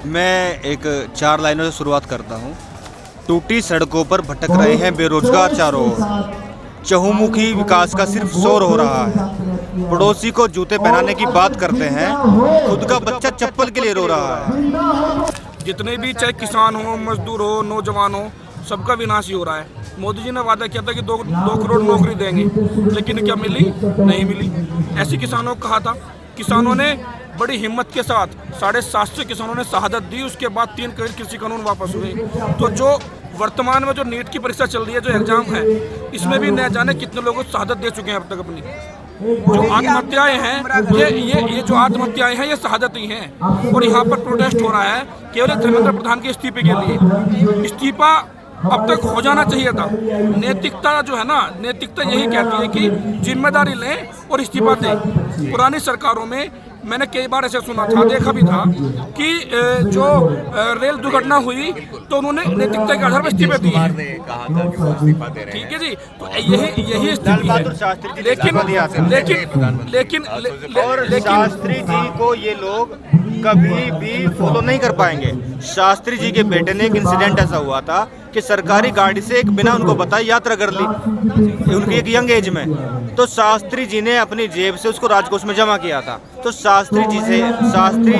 मैं एक 4 लाइनों से शुरुआत करता हूँ। टूटी सड़कों पर भटक रहे हैं बेरोजगार चारों ओर, चहुमुखी विकास का सिर्फ शोर हो रहा है। पड़ोसी को जूते पहनाने की बात करते हैं, खुद का बच्चा चप्पल के लिए रो रहा है। जितने भी चाहे किसान हो, मजदूर हो, नौजवान हो, सबका विनाश ही हो रहा है। मोदी जी ने वादा किया था कि 2 करोड़ नौकरी देंगे, लेकिन क्या मिली? नहीं मिली। ऐसे किसानों को कहा था, किसानों ने बड़ी हिम्मत के साथ 750 किसानों ने शहादत दी। उसके बाद 3 कृषि कानून वापस हुए। तो जो वर्तमान में जो नीट की परीक्षा चल रही है, जो एग्जाम है, इसमें भी न जाने कितने लोग शहादत दे चुके हैं अब तक अपनी। जो आत्महत्याएं हैं, ये जो आत्महत्याएं हैं, ये शहादत ही हैं। और यहाँ पर प्रोटेस्ट हो रहा है केवल धर्मेंद्र प्रधान के इस्तीफे के लिए। इस्तीफा अब तक हो जाना चाहिए था। नैतिकता जो है ना, नैतिकता यही कहती है कि जिम्मेदारी लें और इस्तीफा दें। पुरानी सरकारों में मैंने कई बार ऐसे सुना था, देखा भी था कि जो रेल दुर्घटना हुई तो उन्होंने नैतिकता के आधार पर इस्तीफे दिए। ठीक है जी, तो यही स्थिति है। लेकिन शास्त्री जी को ये लोग कभी भी फॉलो नहीं कर पाएंगे। शास्त्री जी के बेटे ने एक इंसिडेंट ऐसा हुआ था कि सरकारी गाड़ी से एक बिना उनको बताए यात्रा कर ली उनकी एक यंग एज में। तो शास्त्री जी ने अपनी जेब से उसको राजकोष में जमा किया था। तो शास्त्री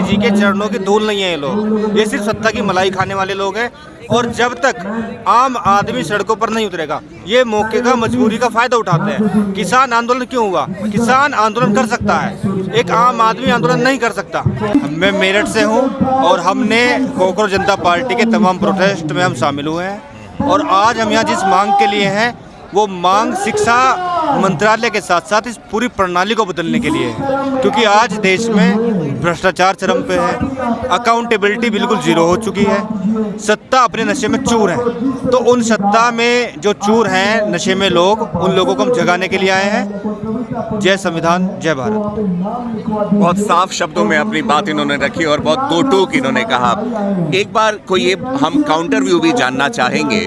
जी के चरणों की धूल नहीं है ये लोग। ये सिर्फ सत्ता की मलाई खाने वाले लोग हैं। और जब तक आम आदमी सड़कों पर नहीं उतरेगा, ये मौके का, मजबूरी का फायदा उठाते हैं। किसान आंदोलन क्यों हुआ? किसान आंदोलन कर सकता है, एक आम आदमी आंदोलन नहीं कर सकता। मैं मेरठ से हूँ और हमने कॉकरोच जनता पार्टी के तमाम प्रोटेस्ट में हम शामिल हुए हैं। और आज हम यहाँ जिस मांग के लिए हैं, वो मांग शिक्षा मंत्रालय के साथ साथ इस पूरी प्रणाली को बदलने के लिए है। क्योंकि आज देश में भ्रष्टाचार चरम पे है, अकाउंटेबिलिटी बिल्कुल जीरो हो चुकी है, सत्ता अपने नशे में चूर है। तो उन सत्ता में जो चूर हैं, नशे में लोग, उन लोगों को हम जगाने के लिए आए हैं। जय संविधान, जय भारत। बहुत साफ शब्दों में अपनी बात इन्होंने रखी और बहुत दो टूक इन्होंने कहा। एक बार कोई ये हम काउंटर व्यू भी जानना चाहेंगे।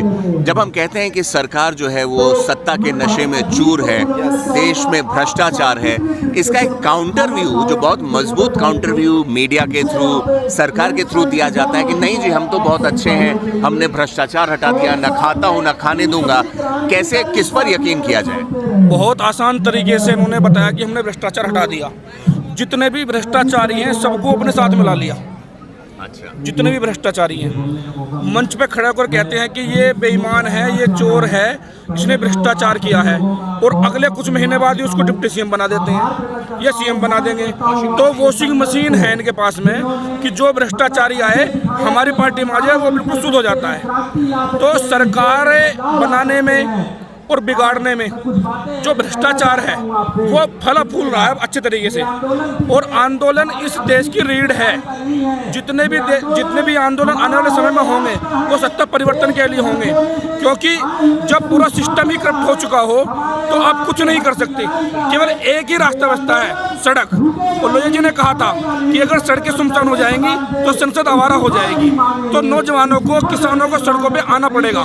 जब हम कहते हैं कि सरकार जो है वो सत्ता के नशे में चूर है, देश में भ्रष्टाचार है, इसका एक काउंटर व्यू जो बहुत मजबूत काउंटर व्यू मीडिया के थ्रू, सरकार के थ्रू दिया जाता है कि नहीं जी हम तो बहुत अच्छे हैं, हमने भ्रष्टाचार हटा दिया, न खाता हूँ न खाने दूंगा। कैसे, किस पर यकीन किया जाए? बहुत आसान तरीके से उन्होंने बताया कि हमने भ्रष्टाचार हटा दिया। जितने भी भ्रष्टाचारी हैं सबको अपने साथ मिला लिया। अच्छा, जितने भी भ्रष्टाचारी हैं मंच पे खड़ा होकर कहते हैं कि ये बेईमान है, ये चोर है, इसने भ्रष्टाचार किया है। और अगले कुछ महीने बाद ही उसको डिप्टी सीएम बना देते हैं या सीएम बना देंगे। तो वॉशिंग मशीन है इनके पास में कि जो भ्रष्टाचारी आए हमारी पार्टी में आ जाए, वो बिल्कुल शुद्ध हो जाता है। तो सरकार बनाने में और बिगाड़ने में जो भ्रष्टाचार है वो फला फूल रहा है अच्छे तरीके से। और आंदोलन इस देश की रीढ़ है। जितने भी आंदोलन आने वाले समय में होंगे वो सत्ता परिवर्तन के लिए होंगे। क्योंकि जब पूरा सिस्टम ही करप्ट हो चुका हो तो आप कुछ नहीं कर सकते। केवल एक ही रास्ता बचता है, सड़क। और लोहिया जी ने कहा था कि अगर सड़कें सुनसान हो जाएंगी तो संसद आवारा हो जाएगी। तो नौजवानों को, किसानों को सड़कों पे आना पड़ेगा।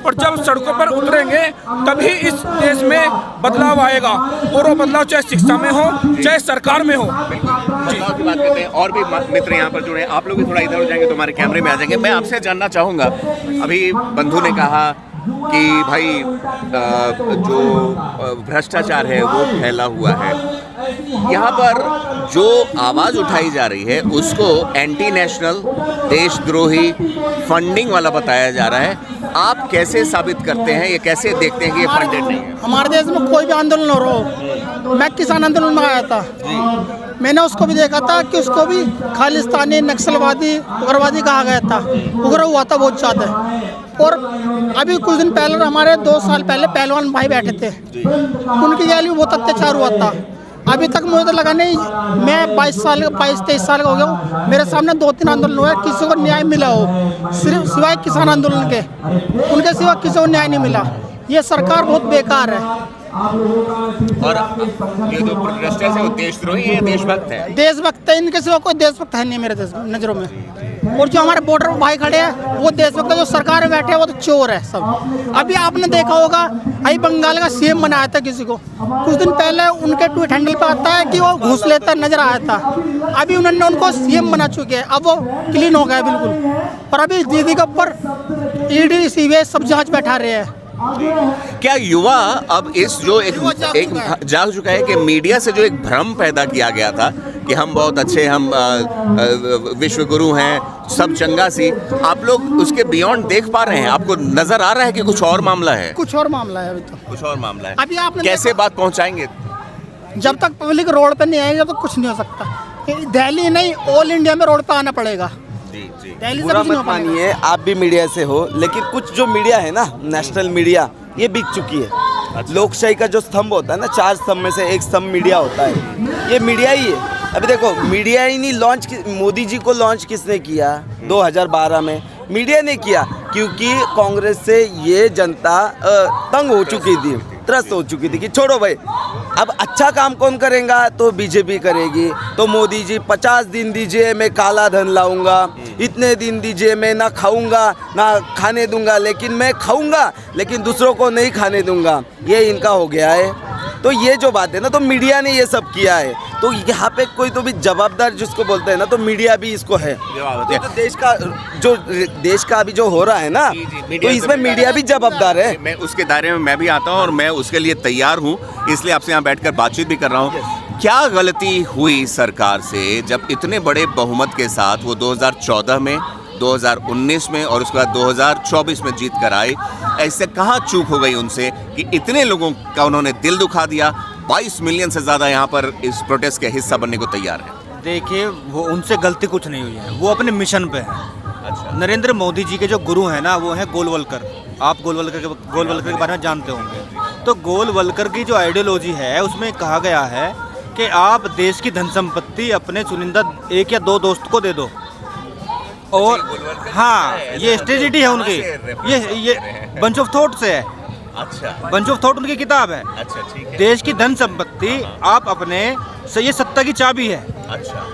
और जब सड़कों पर उतरेंगे तभी इस देश में बदलाव आएगा। और वो बदलाव चाहे शिक्षा में हो, चाहे सरकार में हो। बदलाव की बात करते हैं। और भी मित्र यहाँ पर जुड़े, आप लोग भी थोड़ा इधर हो जाएंगे तो हमारे कैमरे में आ जाएंगे। मैं आपसे जानना चाहूँगा, अभी बंधु ने कहा कि भाई जो भ्रष्टाचार है वो फैला हुआ है। यहाँ पर जो आवाज़ उठाई जा रही है उसको एंटी नेशनल, देशद्रोही, फंडिंग वाला बताया जा रहा है। आप कैसे साबित करते हैं, ये कैसे देखते हैं कि ये फंडेड नहीं है? हमारे देश में कोई भी आंदोलन हो रहा हो, मैं किसान आंदोलन में आया था, मैंने उसको भी देखा था कि उसको भी खालिस्तानी, नक्सलवादी, उग्रवादी कहा गया था। उग्र हुआ था बहुत ज़्यादा। और अभी कुछ दिन पहले, हमारे 2 साल पहले पहलवान भाई बैठे थे, उनकी गैली में बहुत अत्याचार हुआ था। अभी तक मुझे तो लगा नहीं, मैं 22-23 साल का हो गया हूँ, मेरे सामने 2-3 आंदोलन हुए, किसी को न्याय मिला हो, सिर्फ सिवाय किसान आंदोलन के, उनके सिवा किसी को न्याय नहीं मिला। ये सरकार बहुत बेकार है। और ये जो भ्रष्टाचार है वो देशद्रोही है, देशभक्त है? देशभक्त है, इनके सिवा कोई देशभक्त है नहीं मेरे नज़रों में। और जो हमारे बॉर्डर पर भाई खड़े हैं वो देशभक्त है, जो सरकार में बैठे हैं वो तो चोर है सब। अभी आपने देखा होगा, अभी बंगाल का सीएम बनाया था किसी को, कुछ दिन पहले उनके ट्वीट हैंडल पर आता है कि वो घूस लेता नजर आया था। अभी उन्होंने उनको सीएम बना चुके हैं, अब वो क्लीन हो गया बिल्कुल। पर अभी दीदी के ऊपर ईडी सीबीआई सब जांच बैठा रहे हैं। क्या युवा अब इस जो एक जाग चुका है कि मीडिया से जो एक भ्रम पैदा किया गया था कि हम बहुत अच्छे, हम विश्व गुरु हैं, सब चंगा सी, आप लोग उसके बियॉन्ड देख पा रहे हैं? आपको नजर आ रहा है कि कुछ और मामला है? कुछ और मामला है अभी तो, कुछ और मामला है। अभी आपने कैसे बात पहुंचाएंगे? जब तक पब्लिक रोड पे नहीं आएगी जब तक कुछ नहीं हो सकता। दिल्ली नहीं, ऑल इंडिया में रोड पे आना पड़ेगा। जी जी। दिल्ली से बुरा कुछ नहीं हो मत पाएगा। मानिए, आप भी मीडिया से हो, लेकिन कुछ जो मीडिया है ना, नेशनल मीडिया, ये बिक चुकी है। लोकशाही का जो स्तंभ होता है ना, 4 स्तंभ में से एक स्तंभ मीडिया होता है, ये मीडिया ही है। अभी देखो, मीडिया ही नहीं लॉन्च, मोदी जी को लॉन्च किसने किया 2012 में? मीडिया ने किया, क्योंकि कांग्रेस से ये जनता तंग हो चुकी थी, त्रस्त हो चुकी थी कि छोड़ो भाई, अब अच्छा काम कौन करेगा? तो बीजेपी करेगी। तो मोदी जी 50 दिन दीजिए, मैं काला धन लाऊंगा, इतने दिन दीजिए, मैं ना खाऊंगा ना खाने दूंगा, लेकिन मैं खाऊंगा लेकिन दूसरों को नहीं खाने दूंगा, ये इनका हो गया है। तो ये जो बात है ना, तो मीडिया ने ये सब किया है। तो यहाँ पे कोई तो भी जवाबदार जिसको बोलते हैं ना, तो मीडिया भी इसको है। तो देश का अभी जो हो रहा है ना, तो इसमें मीडिया भी जवाबदार है। मैं उसके दायरे में मैं भी आता हूँ और मैं उसके लिए तैयार हूँ, इसलिए आपसे यहाँ बैठकर बातचीत भी कर रहा हूँ। क्या गलती हुई सरकार से जब इतने बड़े बहुमत के साथ वो 2014 में, 2019 में और उसके बाद 2024 में जीत कर आए? ऐसे कहाँ चूक हो गई उनसे कि इतने लोगों का उन्होंने दिल दुखा दिया? 22 मिलियन से ज़्यादा यहाँ पर इस प्रोटेस्ट के हिस्सा बनने को तैयार है। देखिए, वो उनसे गलती कुछ नहीं हुई है, वो अपने मिशन पे हैं। अच्छा। नरेंद्र मोदी जी के जो गुरु हैं ना, वो हैं गोलवलकर। आप गोलवलकर के बारे में जानते होंगे। तो गोलवलकर की जो आइडियोलॉजी है, उसमें कहा गया है कि आप देश की धन संपत्ति अपने चुनिंदा 1 या 2 दोस्त को दे दो। और हाँ, ये स्ट्रेटेजी है उनकी, ये बंच ऑफ थॉट से है। अच्छा, बंच ऑफ थॉट उनकी किताब है। अच्छा, ठीक है। देश की धन संपत्ति आप अपने से, ये सत्ता की चाबी है। अच्छा,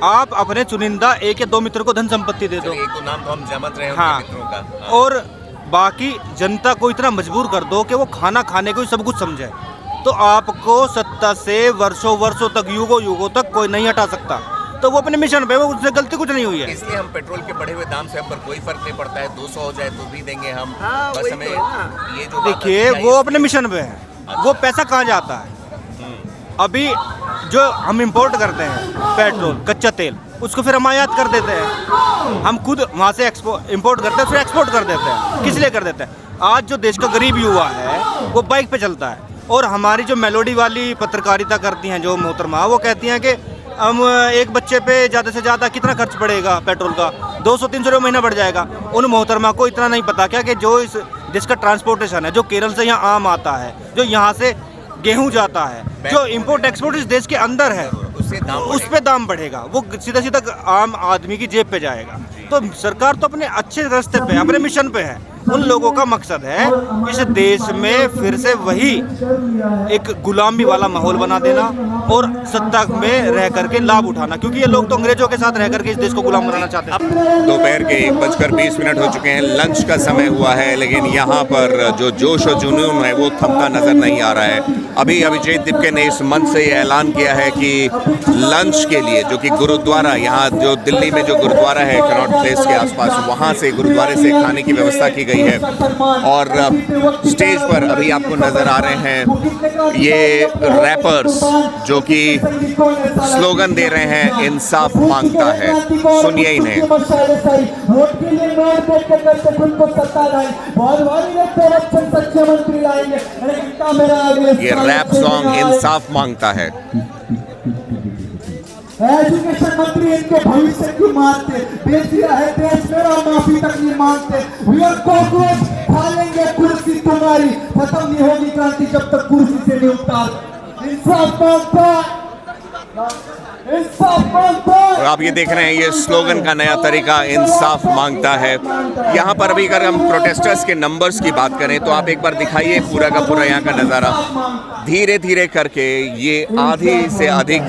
आप अपने चुनिंदा 1 या 2 मित्र को धन संपत्ति दे दो। एक तो नाम तो हम जमत रहे हैं हाँ, उनके मित्रों का। हाँ। और बाकी जनता को इतना मजबूर कर दो कि वो खाना खाने को ही सब कुछ समझे, तो आपको सत्ता से वर्षों तक, युगों तक कोई नहीं हटा सकता। तो वो अपने मिशन पे, वो उससे गलती कुछ नहीं हुई है। इसलिए हम पेट्रोल के बढ़े हुए दाम से हम पर कोई फर्क नहीं पड़ता है, 200 हो जाए तो भी देंगे हम। हाँ, बस हमें ये जो देखिए, वो अपने मिशन पे है। वो पैसा कहाँ जाता है? अभी जो हम इंपोर्ट करते हैं पेट्रोल, कच्चा तेल, उसको फिर हम आयात कर देते हैं। हम खुद वहाँ से इंपोर्ट करते हैं, फिर एक्सपोर्ट कर देते हैं। किस लिए कर देते हैं? आज जो देश का गरीब युवा है, वो बाइक पे चलता है। और हमारी जो मेलोडी वाली पत्रकारिता करती हैं जो मोहतरमा, वो कहती हैं कि हम एक बच्चे पे ज़्यादा से ज़्यादा कितना खर्च पड़ेगा पेट्रोल का? 200-300 रुपये महीना बढ़ जाएगा। उन मोहतरमा को इतना नहीं पता क्या कि जो इस देश का ट्रांसपोर्टेशन है, जो केरल से यहाँ आम आता है, जो यहाँ से गेहूँ जाता है, जो इंपोर्ट एक्सपोर्ट इस देश के अंदर है, उस पे दाम बढ़ेगा। वो सीधा आम आदमी की जेब पे जाएगा। तो सरकार तो अपने अच्छे रास्ते पे, अपने मिशन पे है। उन लोगों का मकसद है इस देश में फिर से वही एक गुलामी वाला माहौल बना देना और सत्ता में रह करके लाभ उठाना, क्योंकि ये लोग तो अंग्रेजों के साथ रह करके इस देश को गुलाम बनाना चाहते हैं। दोपहर के 1:20 हो चुके हैं, लंच का समय हुआ है, लेकिन यहाँ पर जो जोश और जुनून है वो थमता नजर नहीं आ रहा है। अभी अभिजीत दीपके ने इस मंच से ऐलान किया है कि लंच के लिए, जो कि गुरुद्वारा, यहाँ जो दिल्ली में जो गुरुद्वारा है कनॉट प्लेस के आसपास, वहाँ से गुरुद्वारे से खाने की व्यवस्था की गई है। और स्टेज पर अभी आपको नजर आ रहे हैं ये रैपर्स जो कि स्लोगन दे रहे हैं, इंसाफ मांगता है। सुनिए इन्हें। ये रैप सॉन्ग इंसाफ मांगता है। एजुकेशन मंत्री इनके भविष्य की मानते, बेच दिया है देश मेरा, माफी तक नहीं मांगते। कॉकरोच खा लेंगे कुर्सी तुम्हारी, खत्म नहीं होगी क्रांति जब तक कुर्सी से नहीं उतार। इंसाफ मांगता, इंसाफ मांगता। और आप ये देख रहे हैं, ये स्लोगन का नया तरीका इंसाफ मांगता है। यहाँ पर अभी अगर हम प्रोटेस्टर्स के नंबर्स की बात करें तो आप एक बार दिखाइए पूरा का पूरा यहाँ का नज़ारा। धीरे धीरे करके ये आधी से अधिक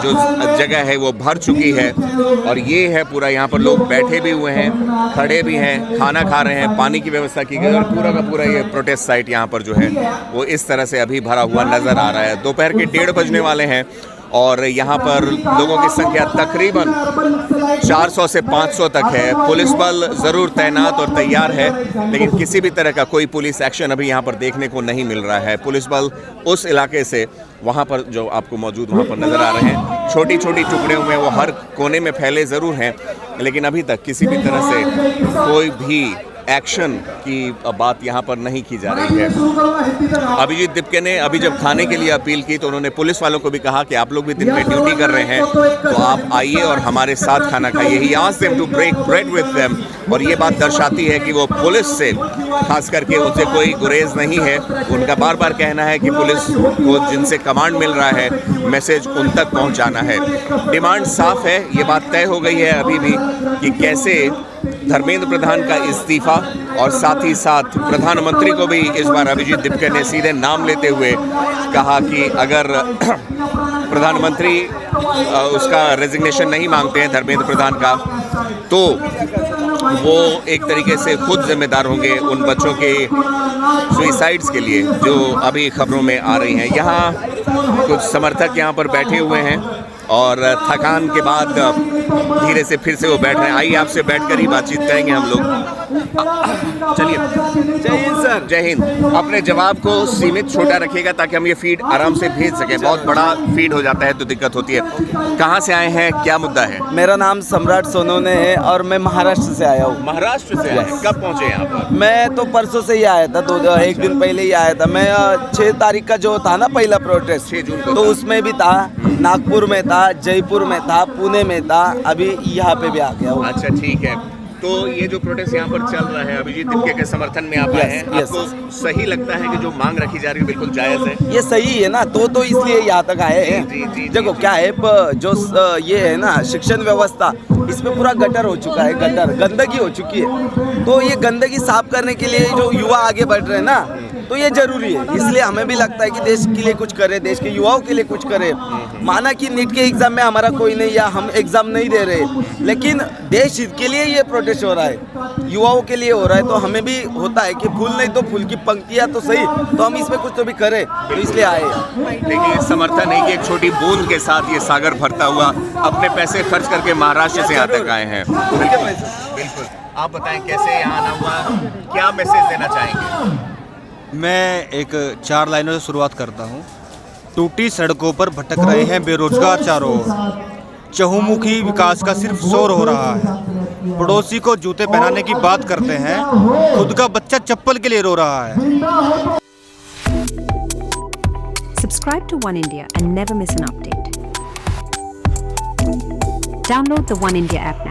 जो जगह है वो भर चुकी है और ये है पूरा, यहाँ पर लोग बैठे भी हुए हैं, खड़े भी हैं, खाना खा रहे हैं, पानी की व्यवस्था की गई और पूरा का पूरा ये प्रोटेस्ट साइट यहाँ पर जो है वो इस तरह से अभी भरा हुआ नज़र आ रहा है। दोपहर के 1:30 बजने वाले हैं और यहाँ पर लोगों की संख्या तकरीबन 400 से 500 तक है। पुलिस बल ज़रूर तैनात और तैयार है, लेकिन किसी भी तरह का कोई पुलिस एक्शन अभी यहाँ पर देखने को नहीं मिल रहा है। पुलिस बल उस इलाके से वहाँ पर जो आपको मौजूद वहाँ पर नज़र आ रहे हैं, छोटी छोटी टुकड़े हुए वो हर कोने में फैले ज़रूर हैं, लेकिन अभी तक किसी भी तरह से कोई भी एक्शन की बात यहाँ पर नहीं की जा रही है। अभिजीत दिपके ने अभी जब खाने के लिए अपील की तो उन्होंने पुलिस वालों को भी कहा कि आप लोग भी दिन में ड्यूटी कर रहे हैं तो आप आइए और हमारे साथ खाना खाइए। He asked them to break bread with them, और ये बात दर्शाती है कि वो पुलिस से खास करके उनसे कोई गुरेज नहीं है। उनका बार बार कहना है कि पुलिस को जिनसे कमांड मिल रहा है मैसेज उन तक पहुँचाना है। डिमांड साफ है, ये बात तय हो गई है अभी भी कि कैसे धर्मेंद्र प्रधान का इस्तीफा और साथ ही साथ प्रधानमंत्री को भी इस बार अभिजीत दिपके ने सीधे नाम लेते हुए कहा कि अगर प्रधानमंत्री उसका रेजिग्नेशन नहीं मांगते हैं धर्मेंद्र प्रधान का, तो वो एक तरीके से खुद जिम्मेदार होंगे उन बच्चों के सुइसाइड्स के लिए जो अभी खबरों में आ रही हैं। यहाँ कुछ समर्थक यहाँ पर बैठे हुए हैं और थकान के बाद धीरे से फिर से वो बैठ रहे हैं। आइए आपसे बैठकर ही बातचीत करेंगे हम लोग। चलिए, जय हिंद सर। जय हिंद। अपने जवाब को सीमित छोटा रखिएगा ताकि हम ये फीड आराम से भेज सकें। बहुत बड़ा फीड हो जाता है तो दिक्कत होती है। कहाँ से आए हैं, क्या मुद्दा है? मेरा नाम सम्राट सोनोने है और मैं महाराष्ट्र से आया हूँ। महाराष्ट्र से आए हैं? कब पहुँचे यहाँ पर? मैं तो परसों से ही आया था, एक दिन पहले ही आया था। मैं 6 तारीख का जो था ना पहला प्रोटेस्ट, 6 जून को तो था। उसमें भी था, नागपुर में था, जयपुर में था, पुणे में था, अभी यहाँ पे भी आ गया हूँ। अच्छा, ठीक है। तो ये जो प्रोटेस्ट यहाँ पर चल रहा है अभिजीत दिपके के समर्थन में आप आए हैं, yes. आपको सही लगता है कि जो मांग रखी जा रही है बिल्कुल जायज़ है? ये सही है ना, तो इसलिए यहाँ तक आए जी, हैं। देखो क्या है, जो ये है ना शिक्षण व्यवस्था, इसमें पूरा गटर हो चुका है, गटर गंदगी हो चुकी है। तो ये गंदगी साफ करने के लिए जो युवा आगे बढ़ रहे हैं ना, तो ये जरूरी है। इसलिए हमें भी लगता है कि देश के लिए कुछ करे, देश के युवाओं के लिए कुछ करे। माना कि नीट के एग्जाम में हमारा कोई नहीं, या हम एग्जाम नहीं दे रहे, लेकिन देश हित के लिए ये प्रोटेस्ट हो रहा है, युवाओं के लिए हो रहा है। तो हमें भी होता है कि फूल नहीं तो फूल की पंक्तियां तो सही, तो हम इसमें कुछ तो भी करें, तो इसलिए आए। देखिए, समर्थन है कि एक छोटी बूंद के साथ ये सागर भरता हुआ अपने पैसे खर्च करके महाराष्ट्र से यहाँ तक आए हैं। बिल्कुल। आप बताएं कैसे यहाँ आना हुआ, क्या मैसेज देना चाहेंगे? मैं एक 4 लाइनों से शुरुआत करता हूँ। टूटी सड़कों पर भटक रहे हैं बेरोजगार चारों ओर, चहुमुखी विकास का सिर्फ शोर हो रहा है। पड़ोसी को जूते पहनाने की बात करते हैं, खुद का बच्चा चप्पल के लिए रो रहा है। Subscribe to One India and never miss an update. Download the One India app now.